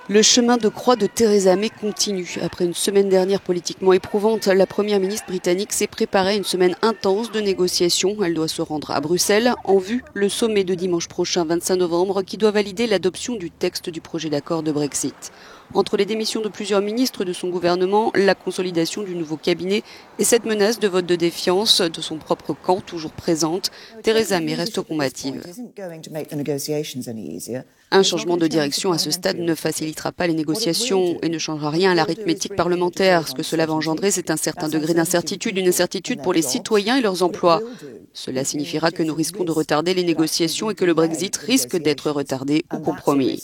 Le chemin de croix de Theresa May continue. Après une semaine dernière politiquement éprouvante, la première ministre britannique s'est préparée à une semaine intense de négociations. Elle doit se rendre à Bruxelles en vue le sommet de dimanche prochain, 25 novembre, qui doit valider l'adoption du texte du projet d'accord de Brexit. Entre les démissions de plusieurs ministres de son gouvernement, la consolidation du nouveau cabinet et cette menace de vote de défiance de son propre camp toujours présente, Theresa May reste combative. Un changement de direction à ce stade ne facilitera pas les négociations et ne changera rien à l'arithmétique parlementaire. Ce que cela va engendrer, c'est un certain degré d'incertitude, une incertitude pour les citoyens et leurs emplois. Cela signifiera que nous risquons de retarder les négociations et que le Brexit risque d'être retardé ou compromis.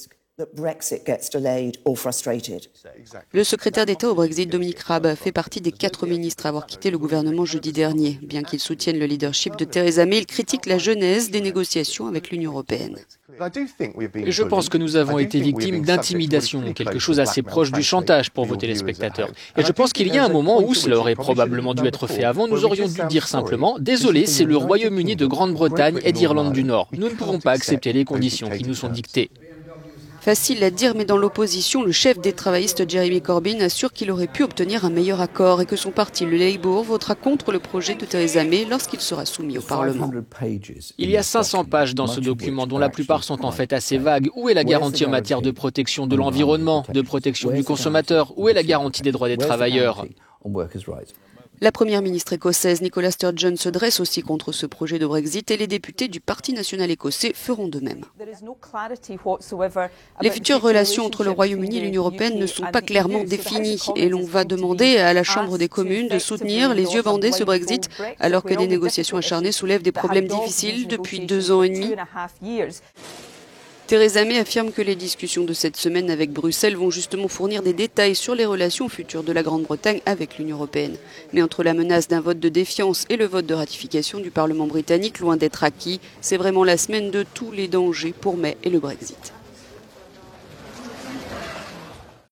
Le secrétaire d'État au Brexit, Dominic Raab, fait partie des 4 ministres à avoir quitté le gouvernement jeudi dernier. Bien qu'il soutienne le leadership de Theresa May, il critique la genèse des négociations avec l'Union européenne. Je pense que nous avons été victimes d'intimidation, quelque chose assez proche du chantage pour vos téléspectateurs. Et je pense qu'il y a un moment où, cela aurait probablement dû être fait avant, nous aurions dû dire simplement « Désolé, c'est le Royaume-Uni de Grande-Bretagne et d'Irlande du Nord. Nous ne pouvons pas accepter les conditions qui nous sont dictées. » Facile à dire, mais dans l'opposition, le chef des travaillistes Jeremy Corbyn assure qu'il aurait pu obtenir un meilleur accord et que son parti, le Labour, votera contre le projet de Theresa May lorsqu'il sera soumis au Parlement. Il y a 500 pages dans ce document, dont la plupart sont en fait assez vagues. Où est la garantie en matière de protection de l'environnement, de protection du consommateur? Où est la garantie des droits des travailleurs? La première ministre écossaise Nicola Sturgeon se dresse aussi contre ce projet de Brexit et les députés du Parti national écossais feront de même. Les futures relations entre le Royaume-Uni et l'Union européenne ne sont pas clairement définies et l'on va demander à la Chambre des communes de soutenir les yeux bandés ce Brexit alors que des négociations acharnées soulèvent des problèmes difficiles depuis 2 ans et demi. Theresa May affirme que les discussions de cette semaine avec Bruxelles vont justement fournir des détails sur les relations futures de la Grande-Bretagne avec l'Union européenne. Mais entre la menace d'un vote de défiance et le vote de ratification du Parlement britannique, loin d'être acquis, c'est vraiment la semaine de tous les dangers pour May et le Brexit.